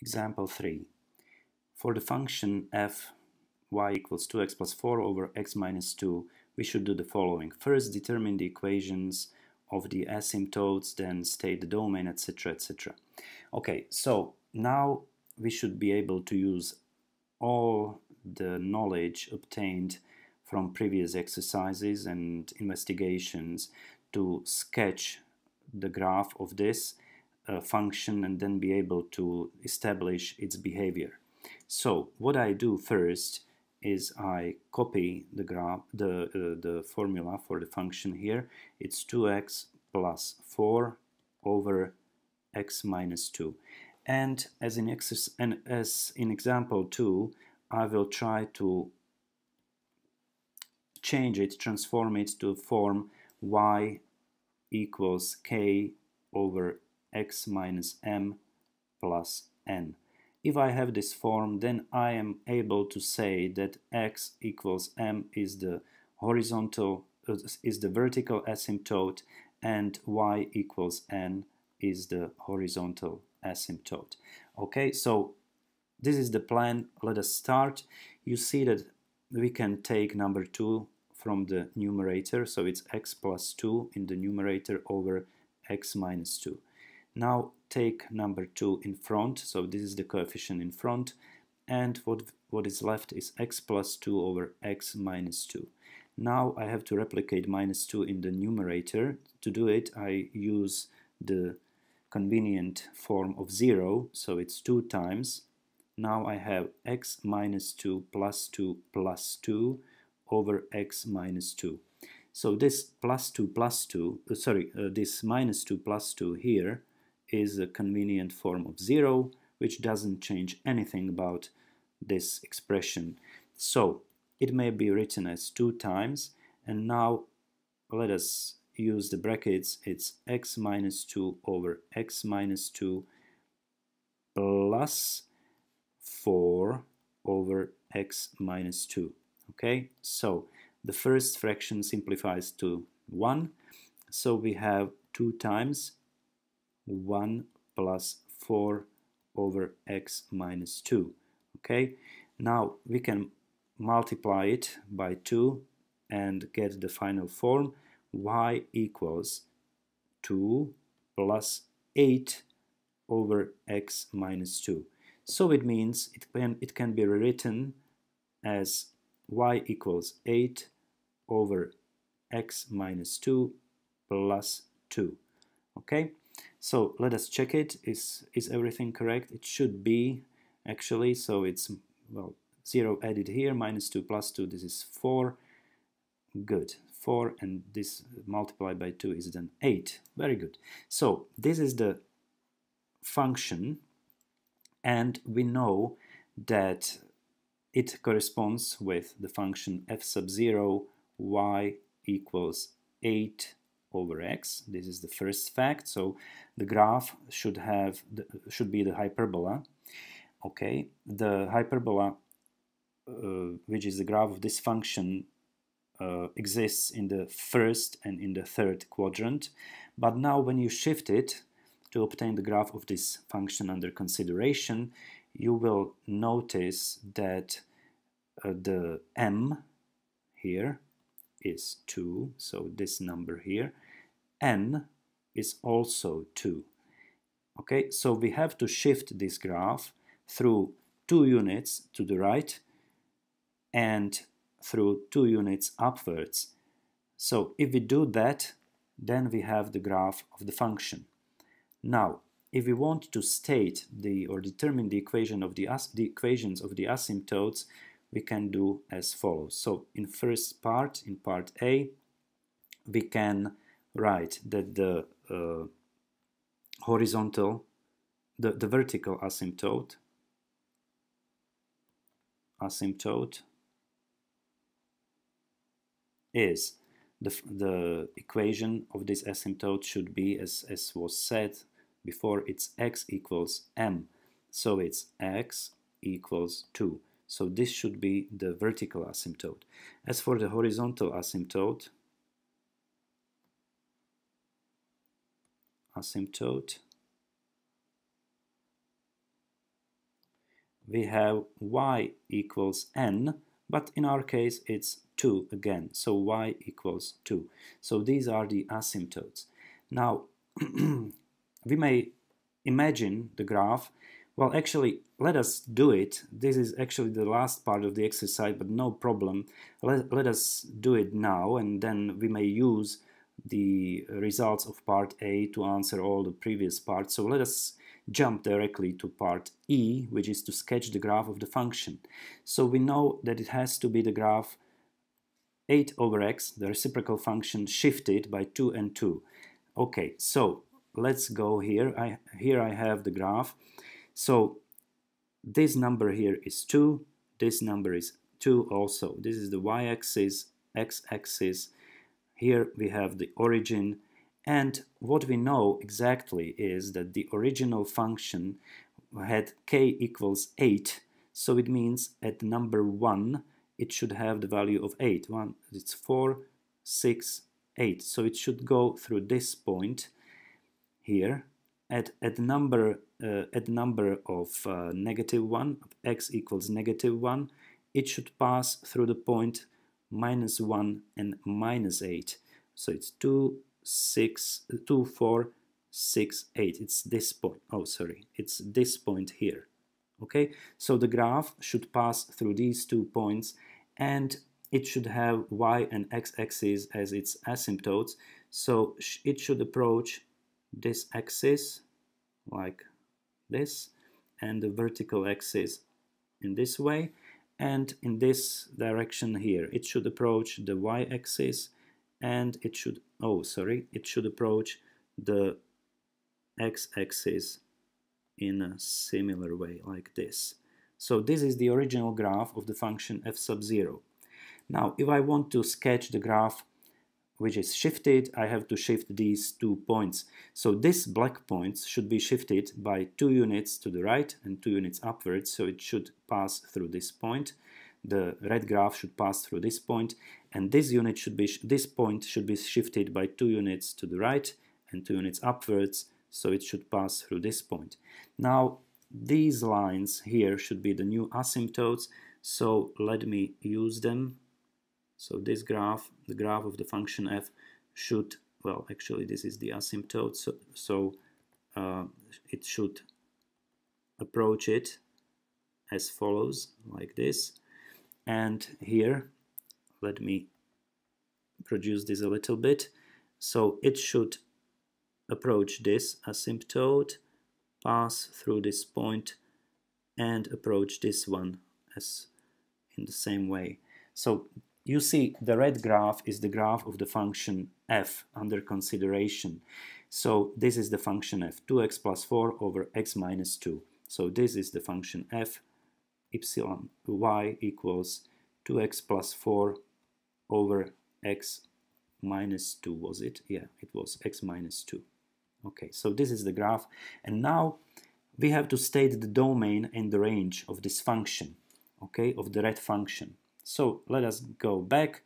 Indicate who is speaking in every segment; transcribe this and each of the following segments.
Speaker 1: Example 3. For the function f y equals 2x plus 4 over x minus 2, we should do the following. First, determine the equations of the asymptotes, then state the domain, etc., etc. Okay, so now we should be able to use all the knowledge obtained from previous exercises and investigations to sketch the graph of this function and then be able to establish its behavior. So what I do first is I copy the graph, the formula for the function here. It's 2x plus 4 over x minus 2. And as in example 2, I will try to change it, transform it to form y equals k over x minus m plus n. If I have this form, then I am able to say that x equals m is the vertical asymptote, and y equals n is the horizontal asymptote. Okay, so this is the plan. Let us start. You see that we can take number 2 from the numerator, so it's x plus 2 in the numerator over x minus 2. Now take number 2 in front, so this is the coefficient in front, and what is left is x plus 2 over x minus 2. Now I have to replicate minus 2 in the numerator. To do it, I use the convenient form of 0, so it's 2 times. Now I have x minus 2 plus 2 plus 2 over x minus 2. So this plus 2 plus 2, this minus 2 plus 2 here is a convenient form of 0, which doesn't change anything about this expression. So it may be written as 2 times, and now let us use the brackets. It's x minus 2 over x minus 2 plus 4 over x minus 2. Okay, so the first fraction simplifies to 1, so we have 2 times 1 plus 4 over x minus 2. Okay, now we can multiply it by 2 and get the final form. Y equals 2 plus 8 over x minus 2. So it means it can be rewritten as y equals 8 over x minus 2 plus 2. Okay, so let us check it. Is everything correct? It should be, actually. So it's, well, 0 added here, minus 2 plus 2, this is 4. Good, 4, and this multiplied by 2 is then 8. Very good. So this is the function, and we know that it corresponds with the function f sub 0 y equals 8 over x. This is the first fact. So the graph should be the hyperbola. Okay, the hyperbola, which is the graph of this function, exists in the first and in the third quadrant. But now when you shift it to obtain the graph of this function under consideration, you will notice that the m here is 2, so this number here, n is also 2. Okay, so we have to shift this graph through 2 units to the right and through 2 units upwards. So if we do that, then we have the graph of the function. Now, if we want to state or determine the equations of the asymptotes, we can do as follows. So in part A, we can write that the vertical asymptote is the equation of this asymptote should be, as was said before, it's x equals m. So it's x equals 2. So this should be the vertical asymptote. As for the horizontal asymptote, we have y equals n, but in our case it's 2 again, so y equals 2. So these are the asymptotes. Now we may imagine the graph. Well, actually, let us do it. This is actually the last part of the exercise, but no problem. Let us do it now, and then we may use the results of part A to answer all the previous parts. So let us jump directly to part E, which is to sketch the graph of the function. So we know that it has to be the graph 8 over x, the reciprocal function, shifted by 2 and 2. Okay, so let's go here. Here I have the graph. So this number here is 2, this number is 2 also. This is the y-axis, x-axis. Here we have the origin, and what we know exactly is that the original function had k equals 8, so it means at number 1 it should have the value of 8. It's 4, 6, 8, so it should go through this point here. At number of -1, x equals -1, it should pass through the point -1 and -8. So it's 2, 4, 6, 8. It's this point. Oh, sorry. It's this point here. Okay? So the graph should pass through these 2 points, and it should have y and x-axis as its asymptotes. So it should approach this axis like this, and the vertical axis in this way, and in this direction here it should approach the y-axis, and it should approach the x-axis in a similar way like this. So this is the original graph of the function f sub 0. Now if I want to sketch the graph which is shifted, I have to shift these 2 points. So this black points should be shifted by 2 units to the right and 2 units upwards, so it should pass through this point. The red graph should pass through this point, and this point should be shifted by 2 units to the right and 2 units upwards, so it should pass through this point. Now these lines here should be the new asymptotes, so let me use them. So this graph, the graph of the function f, should, well, actually this is the asymptote, so it should approach it as follows, like this. And here, let me produce this a little bit. So it should approach this asymptote, pass through this point, and approach this one as in the same way. So you see, the red graph is the graph of the function f under consideration. So this is the function f, 2x plus 4 over x minus 2. So this is the function f, epsilon y equals 2x plus 4 over x minus 2, was it? Yeah, it was x minus 2. Okay, so this is the graph. And now we have to state the domain and the range of this function, okay, of the red function. So let us go back,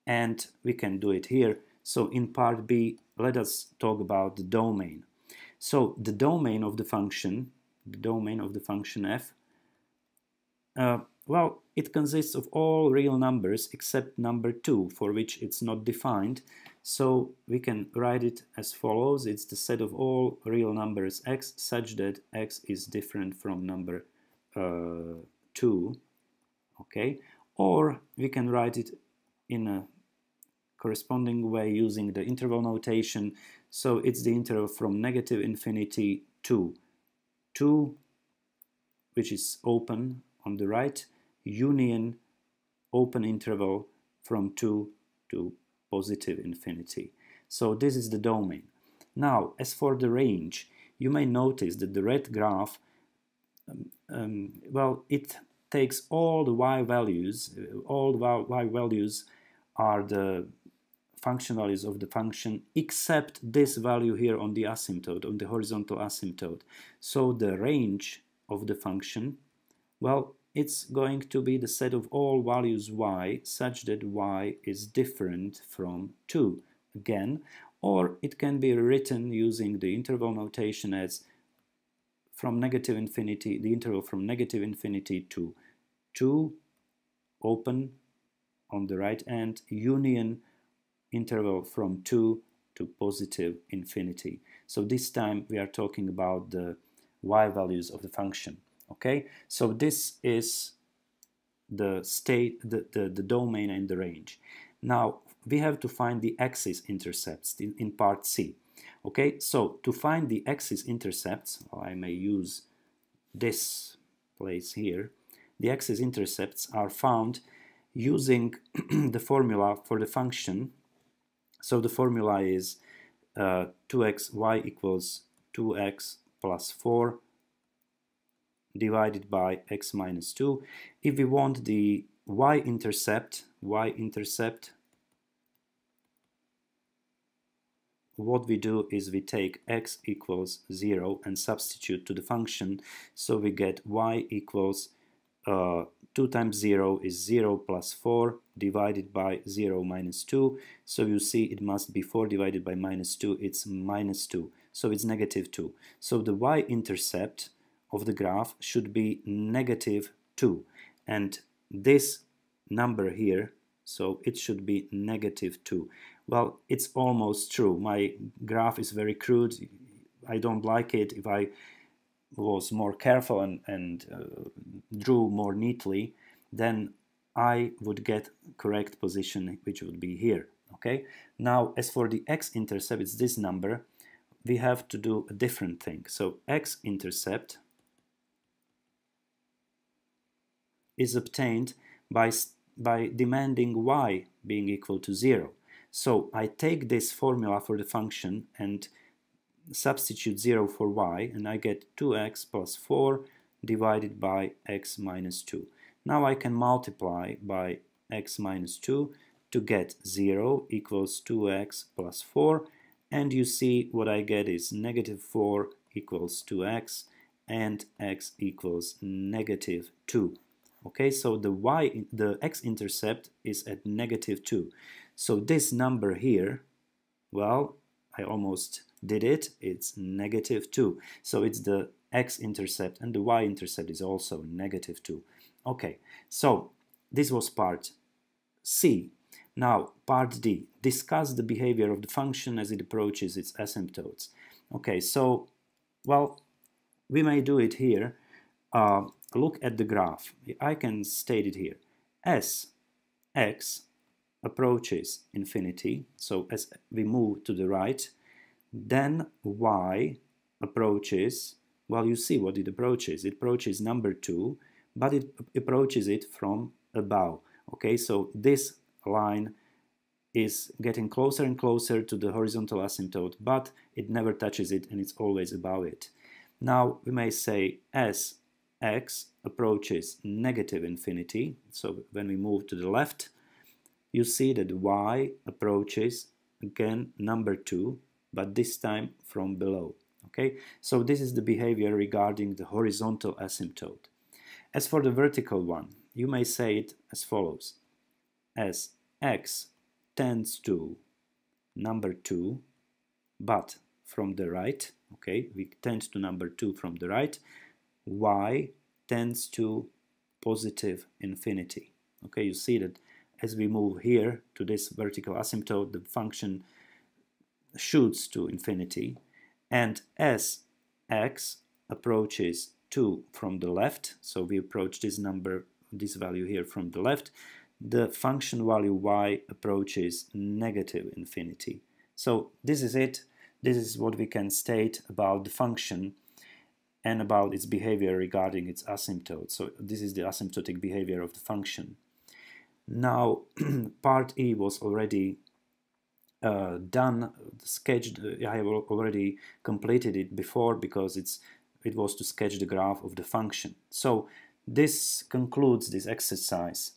Speaker 1: and we can do it here. So in part B, let us talk about the domain. So the domain of the function f, well, it consists of all real numbers except number 2, for which it's not defined. So we can write it as follows. It's the set of all real numbers x such that x is different from number 2, okay? Or we can write it in a corresponding way using the interval notation. So it's the interval from -infinity to 2, which is open on the right, union open interval from 2 to positive infinity. So this is the domain. Now, as for the range, you may notice that the red graph, well, it takes all the y values. All the y values are the function values of the function, except this value here on the asymptote, on the horizontal asymptote. So the range of the function, well, it's going to be the set of all values y such that y is different from 2 again, or it can be written using the interval notation as from negative infinity, the interval from negative infinity to 2 open on the right end, union interval from 2 to positive infinity. So this time we are talking about the y values of the function. Okay, so this is the state, the domain and the range. Now we have to find the axis-intercepts in part C. Okay, so to find the axis-intercepts, I may use this place here. The axis-intercepts are found using the formula for the function. So the formula is 2xy equals 2x plus 4 divided by x minus 2. If we want the y-intercept, what we do is we take x equals 0 and substitute to the function, so we get y equals 2 times 0 is 0 plus 4 divided by 0 minus 2. So you see it must be 4 divided by minus 2, it's minus 2. So it's negative 2. So the y-intercept of the graph should be negative 2. And this number here, so it should be negative 2. Well, it's almost true. My graph is very crude. I don't like it. If I was more careful and drew more neatly, then I would get correct position, which would be here. Okay. Now, as for the x-intercept, it's this number. We have to do a different thing. So x-intercept is obtained by demanding y being equal to 0. So I take this formula for the function and substitute 0 for y, and I get 2x plus 4 divided by x minus 2. Now I can multiply by x minus 2 to get 0 equals 2x plus 4, and you see what I get is negative 4 equals 2x and x equals negative 2. Okay, so the x-intercept is at negative 2. So this number here, well, I almost did it, it's negative 2. So it's the x-intercept, and the y-intercept is also negative 2. Okay, so this was part C. Now, part D, discuss the behavior of the function as it approaches its asymptotes. Okay, so, well, we may do it here. Look at the graph. I can state it here. As x approaches infinity, so as we move to the right, then y approaches, well, you see what it approaches. It approaches number 2, but it approaches it from above. Okay, so this line is getting closer and closer to the horizontal asymptote, but it never touches it and it's always above it. Now we may say as x approaches negative infinity, so when we move to the left, you see that y approaches again number 2, but this time from below. Okay, so this is the behavior regarding the horizontal asymptote. As for the vertical one, you may say it as follows. As x tends to number 2, but from the right, okay, we tend to number 2 from the right, y tends to positive infinity. Okay, you see that as we move here to this vertical asymptote, the function shoots to infinity, and as x approaches 2 from the left, so we approach this number, this value here from the left, the function value y approaches negative infinity. So this is it. This is what we can state about the function and about its behavior regarding its asymptote. So this is the asymptotic behavior of the function. Now, part E was already done, sketched. I have already completed it before because it was to sketch the graph of the function. So this concludes this exercise.